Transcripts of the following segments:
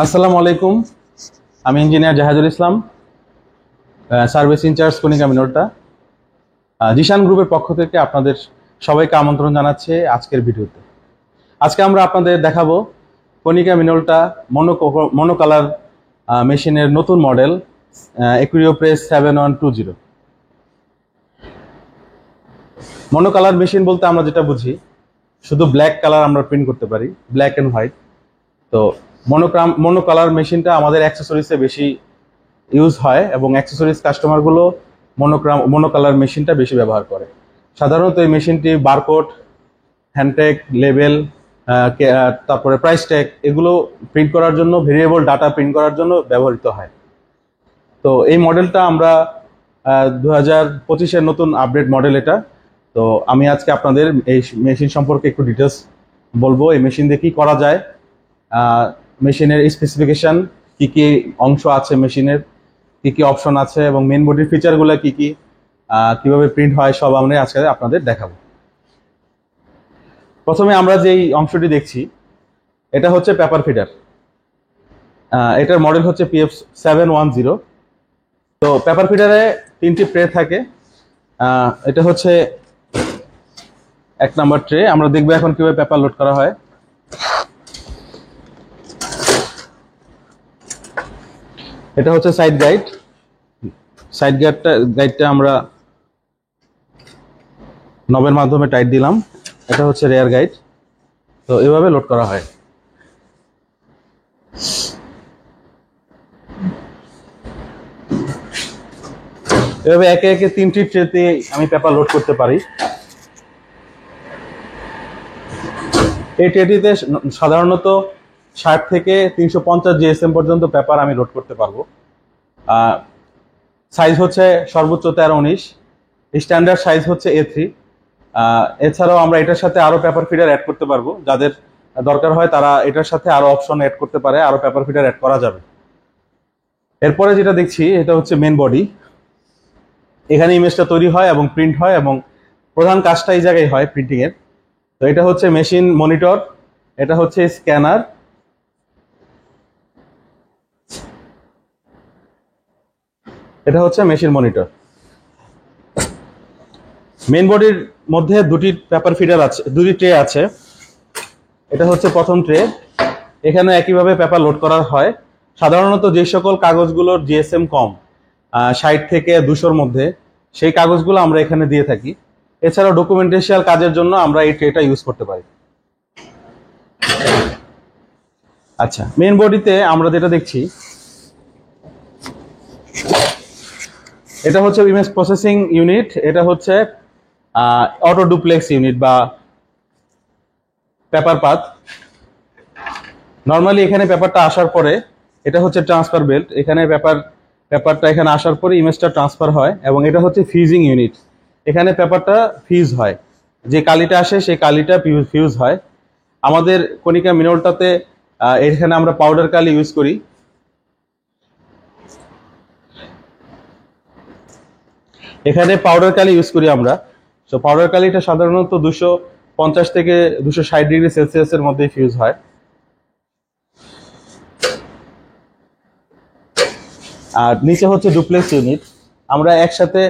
আসসালামু আলাইকুম, আমি ইঞ্জিনিয়ার জাহাজুল ইসলাম, সার্ভিস ইনচার্জ কণিকা মিনোল্টা। জিশান গ্রুপের পক্ষ থেকে আপনাদের সবাইকে আমন্ত্রণ জানাচ্ছে আজকের ভিডিওতে। আজকে আমরা আপনাদের দেখাবো কণিকা মিনোল্টা মনোকালার মেশিনের নতুন মডেল অ্যাকুরিওপ্রেস 7120। মনোকালার মেশিন বলতে আমরা যেটা বুঝি, শুধু ব্ল্যাক কালার আমরা প্রিন্ট করতে পারি, ব্ল্যাক অ্যান্ড হোয়াইট। তো মনোকালার মেশিনটা আমাদের অ্যাক্সেসরিজে বেশি ইউজ হয় এবং অ্যাক্সেসরিজ কাস্টমারগুলো মনোকালার মেশিনটা বেশি ব্যবহার করে। সাধারণত এই মেশিনটি বারকোড, হ্যান্ডট্যাগ, লেবেল, তারপরে প্রাইস ট্যাগ এগুলো প্রিন্ট করার জন্য, ভেরিয়েবল ডাটা প্রিন্ট করার জন্য ব্যবহৃত হয়। তো এই মডেলটা আমরা 2025-এর নতুন আপডেট মডেল এটা। তো আমি আজকে আপনাদের এই মেশিন সম্পর্কে একটু ডিটেলস বলবো। এই মেশিন দিয়ে কী করা যায়, মেশিনের স্পেসিফিকেশন, কি কি অংশ আছে মেশিনের, কি কি অপশন আছে এবং মেন বডির ফিচারগুলো কি কি, কিভাবে প্রিন্ট হয়, সব আমরা আজকে আপনাদের দেখাবো। প্রথমে আমরা যেই অংশটি দেখছি এটা হচ্ছে পেপার ফিডার। এটার মডেল হচ্ছে PF710। তো পেপার ফিডারে 3টি ট্রে থাকে। এটা হচ্ছে 1 নাম্বার ট্রে। আমরা দেখবো এখন কিভাবে পেপার লোড করা হয়। এটা হচ্ছে সাইড গাইড। সাইড গাইডটা আমরা নবের মাধ্যমে টাইট দিলাম। এটা হচ্ছে রেয়ার গাইড। তো এভাবে লোড করা হয়। এভাবে একে একে 3টি ট্রেতে আমি পেপার লোড করতে পারি। এই ট্রেটিতে সাধারণত 60 থেকে 350 GSM পর্যন্ত পেপার আমি লোড করতে পারবো। সাইজ হচ্ছে সর্বোচ্চ 13-19, স্ট্যান্ডার্ড সাইজ হচ্ছে A3। এছাড়াও আমরা এটার সাথে আরো পেপার ফিডার অ্যাড করতে পারবো। যাদের দরকার হয় তারা এটার সাথে আরো অপশন অ্যাড করতে পারে, আরো পেপার ফিডার অ্যাড করা যাবে। এরপরে যেটা দেখছি এটা হচ্ছে মেন বডি। এখানে ইমেজটা তৈরি হয় এবং প্রিন্ট হয় এবং প্রধান কাজটা এই জায়গায় হয় প্রিন্টিং এর। তো এটা হচ্ছে মেশিন মনিটর, এটা হচ্ছে স্ক্যানার, এটা হচ্ছে মেশিন মনিটর। মেন বডির মধ্যে 2টি পেপার ফিডার আছে, 2টি ট্রে আছে। এটা হচ্ছে প্রথম ট্রে। এখানে একইভাবে পেপার লোড করা হয়। সাধারণত যে সকল কাগজগুলোর GSM কম, 60 থেকে 200-র মধ্যে, সেই কাগজগুলো আমরা এখানে দিয়ে থাকি। এছাড়াও ডকুমেন্টেশিয়াল কাজের জন্য আমরা এই ট্রেটা ইউজ করতে পারি। আচ্ছা, মেন বডিতে আমরা যেটা দেখছি এটা হচ্ছে ইমেজ প্রসেসিং ইউনিট। এটা হচ্ছে অটো ডুপ্লেক্স ইউনিট বা পেপার পাথ। নর্মালি এখানে পেপারটা আসার পরে এটা হচ্ছে ট্রান্সফার বেল্ট। এখানে পেপারটা এখানে আসার পরে ইমেজটা ট্রান্সফার হয় এবং এটা হচ্ছে ফিউজিং ইউনিট। এখানে পেপারটা ফিউজ হয়, যে কালিটা আসে সেই কালিটা ফিউজ হয়। আমাদের কণিকা মিনোল্টাতে এখানে আমরা পাউডার কালি ইউজ করি। এখানে পাউডার কালি ইউজ করি আমরা। তো পাউডার কালিটা সাধারণত 250 থেকে 260 ডিগ্রি সেলসিয়াসের মধ্যে ফিউজ হয়। আর নিচে হচ্ছে ডুপ্লেক্স ইউনিট। আমরা একসাথে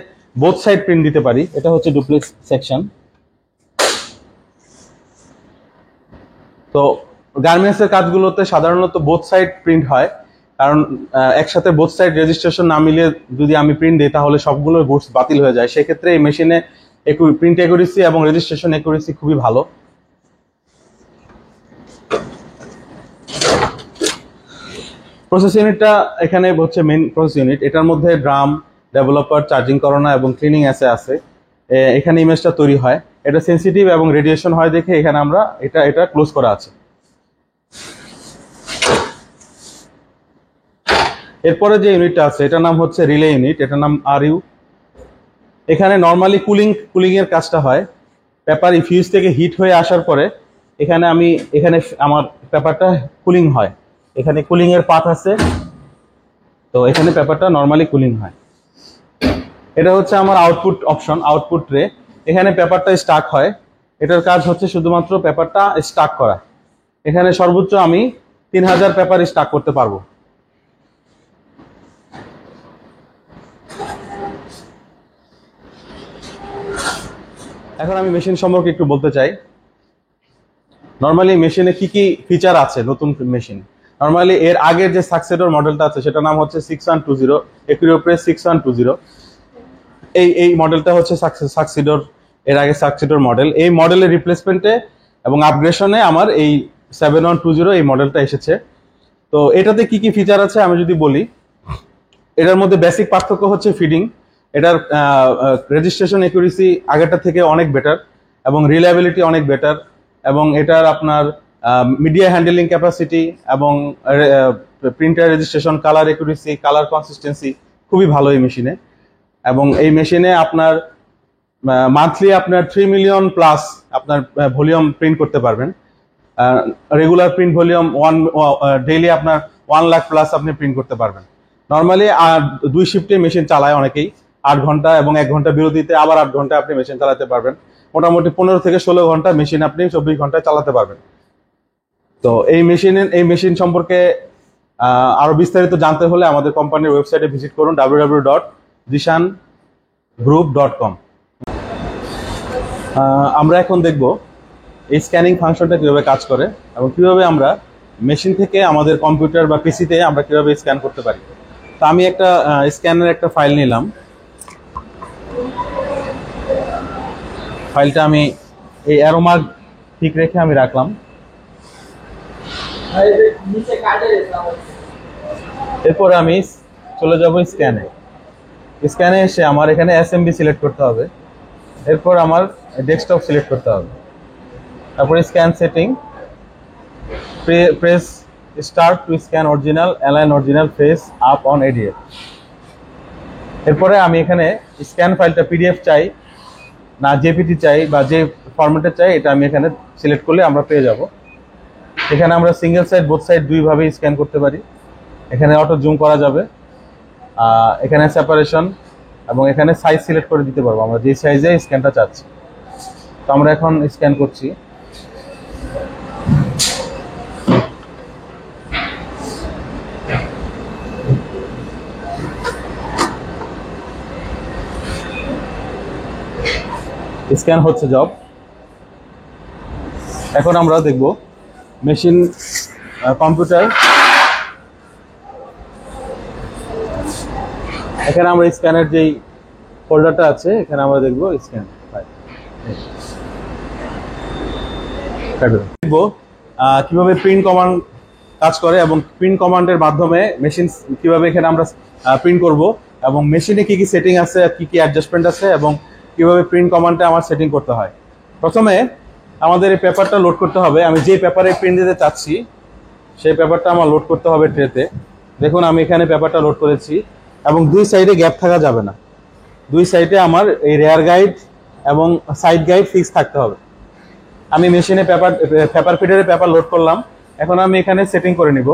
বোথ সাইড প্রিন্ট দিতে পারি। এটা হচ্ছে ডুপ্লেক্স সেকশন। তো গার্মেন্টসের কাজগুলোতে সাধারণত বোথ সাইড প্রিন্ট হয়, কারণ একসাথে বোথ সাইড রেজিস্ট্রেশন না মিলিয়ে যদি আমি প্রিন্ট দিই তাহলে সবগুলো গুডস বাতিল হয়ে যায়। সেক্ষেত্রে এই মেশিনে প্রিন্ট অ্যাকুরেসি এবং রেজিস্ট্রেশন অ্যাকুরেসি খুবই ভালো। প্রসেস ইউনিটটা এখানে হচ্ছে মেইন প্রসেস ইউনিট। এটার মধ্যে ড্রাম, ডেভেলপার, চার্জিং করানো এবং ক্লিনিং আছে। এখানে ইমেজটা তৈরি হয়। এটা সেন্সিটিভ এবং রেডিয়েশন হয় দেখে এখানে আমরা এটা ক্লোজ করা আছে। এরপরে যে ইউনিটটা আছে এটার নাম হচ্ছে রিলে ইউনিট, এটার নাম RU। এখানে নর্মালি কুলিং এর কাজটা হয়। পেপার ফিউজ থেকে হিট হয়ে আসার পরে এখানে আমার পেপারটা কুলিং হয়। এখানে কুলিং এর পাথ আছে, তো এখানে পেপারটা নর্মালি কুলিং হয়। এটা হচ্ছে আমার আউটপুট অপশন, আউটপুট ট্রে। এখানে পেপারটা স্টাক হয়। এটার কাজ হচ্ছে শুধুমাত্র পেপারটা স্টাক করা। এখানে সর্বোচ্চ আমি 3000 পেপার স্টক করতে পারবো। এখন আমি মেশিন সম্পর্কে একটু বলতে চাই। নরমালি মেশিনে কি কি ফিচার আছে নতুন মেশিন। নরমালি এর আগের যে সাকসেডর মডেলটা আছে সেটার নাম হচ্ছে 6120 একুরিওপ্রেস 6120। এই মডেলটা হচ্ছে সাকসেডর, এর আগে সাকসেডর মডেল। এই মডেলের রিপ্লেসমেন্টে এবং আপগ্রেশনে আমার এই 7120 এই মডেলটা এসেছে। তো এটাতে কি কি ফিচার আছে আমি যদি বলি, এটার মধ্যে বেসিক পার্থক্য হচ্ছে ফিডিং। এটার রেজিস্ট্রেশন একুরেসি আগেরটা থেকে অনেক বেটার এবং রিলায়েবিলিটি অনেক বেটার, এবং এটার আপনার মিডিয়া হ্যান্ডেলিং ক্যাপাসিটি এবং printer registration, colour accuracy, colour consistency খুবই ভালো এই মেশিনে। এবং এই মেশিনে আপনার মান্থলি আপনার 3 মিলিয়ন প্লাস আপনার ভলিউম প্রিন্ট করতে পারবেন। রেগুলার প্রিন্ট ভলিউম ডেইলি আপনার 1 লাখ প্লাস আপনি প্রিন্ট করতে পারবেন। নর্মালি 2 শিফটে মেশিন চালায় অনেকেই, 8 ঘন্টা এবং 1 ঘন্টা বিরতিতে আবার 8 ঘন্টা আপনি মেশিন চালাতে পারবেন। মোটামুটি 15 থেকে 16 ঘন্টা মেশিন আপনি 24 ঘন্টায় চালাতে পারবেন। তো এই মেশিন সম্পর্কে আরো বিস্তারিত জানতে হলে আমাদের কোম্পানির ওয়েবসাইটে ভিজিট করুন www.zishan.group.com। আমরা এখন দেখব এই স্ক্যানিং ফাংশনটা কিভাবে কাজ করে এবং কিভাবে আমরা মেশিন থেকে আমাদের কম্পিউটার বা পিসিতে আমরা কিভাবে স্ক্যান করতে পারি। তো আমি একটা স্ক্যানের একটা ফাইল নিলাম। ফাইলটা আমি এই অ্যারো মার্ক ঠিক রেখে আমি রাখলাম। এরপরে আমি চলে যাব স্ক্যানে। স্ক্যানে এসে আমার এখানে এসএমবি সিলেক্ট করতে হবে, এরপর আমার ডেস্কটপ সিলেক্ট করতে হবে, তারপরে scan setting, press start to scan original, align original face up on ADF. এরপরে আমি এখানে স্ক্যান ফাইলটা পিডিএফ চাই না জেপিটি চাই বা যে ফরম্যাটে চাই এটা আমি এখানে সিলেক্ট করলে আমরা পেয়ে যাব। এখানে আমরা সিঙ্গেল সাইড বোথ সাইড দুইভাবে স্ক্যান করতে পারি। এখানে অটো জুম করা যাবে, এখানে সেপারেশন এবং এখানে সাইজ সিলেক্ট করে দিতে পারবো আমরা যে সাইজে স্ক্যানটা চাচ্ছি। তো আমরা এখন স্ক্যান করছি। স্ক্যান হচ্ছে জব। এখন আমরা দেখব মেশিন কম্পিউটার। এখানে আমরা স্ক্যানের যেই ফোল্ডারটা আছে এখানে আমরা দেখব স্ক্যান দেখব কিভাবে প্রিন্ট কমান্ড কাজ করে এবং প্রিন্ট কমান্ডের মাধ্যমে মেশিন কিভাবে এখানে আমরা প্রিন্ট করব এবং মেশিনে কি কি সেটিং আছে, কি কি অ্যাডজাস্টমেন্ট আছে এবং কিভাবে প্রিন্ট কমান্ডটা আমার সেটিং করতে হয়। প্রথমে আমাদের এই পেপারটা লোড করতে হবে। আমি যে পেপারে প্রিন্ট দিতে চাচ্ছি সেই পেপারটা আমার লোড করতে হবে ট্রেতে। দেখুন আমি এখানে পেপারটা লোড করেছি এবং দুই সাইডে গ্যাপ থাকা যাবে না। দুই সাইডে আমার এই রেয়ার গাইড এবং সাইড গাইড ফিক্স থাকতে হবে। আমি মেশিনে পেপার ফিডারে পেপার লোড করলাম। এখন আমি এখানে সেটিং করে নিব।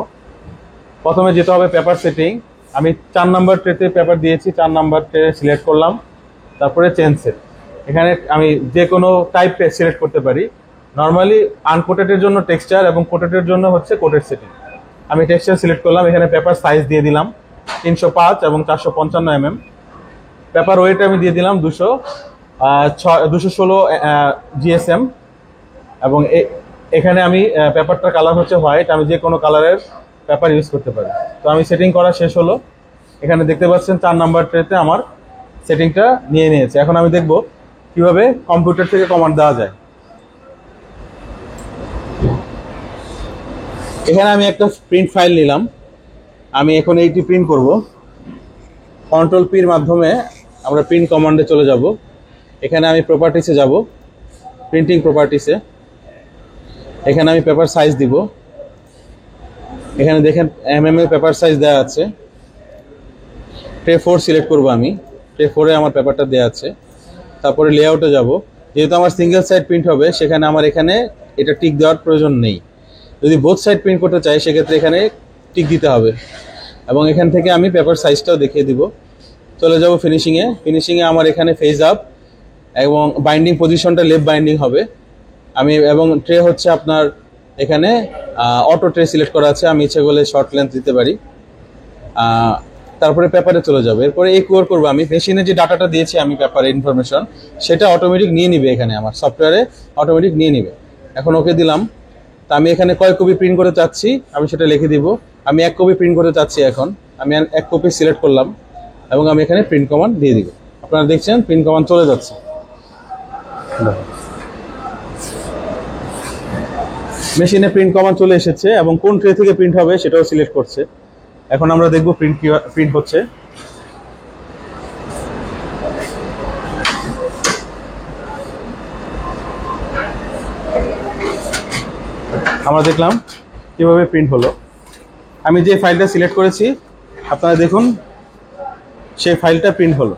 প্রথমে যেতে হবে পেপার সেটিং। আমি 4 নাম্বার ট্রেতে পেপার দিয়েছি, 4 নাম্বার ট্রে সিলেক্ট করলাম, তারপরে চেঞ্জ সেট। এখানে আমি যে কোনো টাইপ সিলেক্ট করতে পারি। নর্মালি আনকোটেডের জন্য টেক্সচার এবং কোটেডের জন্য হচ্ছে কোটেড সেটিং। আমি টেক্সচার সিলেক্ট করলাম, এখানে পেপার সাইজ দিয়ে দিলাম 305 এবং 455 mm। পেপার ওয়েট আমি দিয়ে দিলাম 216 GSM এবং এখানে আমি পেপারটার কালার হচ্ছে হোয়াইট। আমি যে কোনো কালারের পেপার ইউজ করতে পারি। তো আমি সেটিং করা শেষ হলো। এখানে দেখতে পাচ্ছেন 4 নাম্বার ট্রেতে আমার সেটিংটা নিয়ে নিয়েছে। এখন আমি দেখব কিভাবে কম্পিউটার থেকে কমান্ড দেওয়া যায়। এখানে আমি একটা প্রিন্ট ফাইল নিলাম। আমি এখন এইটি প্রিন্ট করব। কন্ট্রোল পির মাধ্যমে আমরা প্রিন্ট কমান্ডে চলে যাব। এখানে আমি প্রপার্টিসে যাব, প্রিন্টিং প্রপার্টিসে। এখানে আমি পেপার সাইজ দিব। এখানে দেখেন mm এর পেপার সাইজ দেওয়া আছে। ট্রে 4 সিলেক্ট করব আমি। ট্রে 4-এ আমার পেপারটা দেওয়া আছে। তারপরে লেআউটে যাব। যেহেতু আমার সিঙ্গেল সাইড প্রিন্ট হবে সেখানে আমার এখানে এটা টিক দেওয়ার প্রয়োজন নেই। যদি বোথ সাইড প্রিন্ট করতে চাই সেক্ষেত্রে এখানে টিক দিতে হবে এবং এখান থেকে আমি পেপার সাইজটাও দেখিয়ে দিব। চলে যাব ফিনিশিংয়ে। ফিনিশিংয়ে আমার এখানে ফেজ আপ এবং বাইন্ডিং পজিশনটা লেফট বাইন্ডিং হবে। এবং ট্রে হচ্ছে আপনার এখানে অটো ট্রে সিলেক্ট করা আছে, আমি ইচ্ছে করলে শর্ট লেন্থ দিতে পারি। তারপরে পেপারে চলে যাবে, এরপরে এই কিউআর করবো আমি মেশিনে যে ডাটাটা দিয়েছি আমি পেপারে ইনফরমেশন, সেটা অটোমেটিক নিয়ে নিবে, এখানে আমার সফটওয়্যারে অটোমেটিক নিয়ে নিবে। এখন ওকে দিলাম। তা আমি এখানে কয় কপি প্রিন্ট করতে চাচ্ছি আমি সেটা লিখে দিব। আমি 1 কপি প্রিন্ট করতে চাচ্ছি, এখন আমি 1 কপি সিলেক্ট করলাম এবং আমি এখানে প্রিন্ট কমান্ড দিয়ে দিব। আপনারা দেখছেন প্রিন্ট কমান্ড চলে যাচ্ছে। মেশিনে প্রিন্ট কমান্ড চলে এসেছে এবং কোন ট্রে থেকে প্রিন্ট হবে সেটাও সিলেক্ট করছে। এখন আমরা দেখব প্রিন্ট হচ্ছে। আমরা দেখলাম কিভাবে প্রিন্ট হলো। আমি যে ফাইলটা সিলেক্ট করেছি আপনারা দেখুন সেই ফাইলটা প্রিন্ট হলো।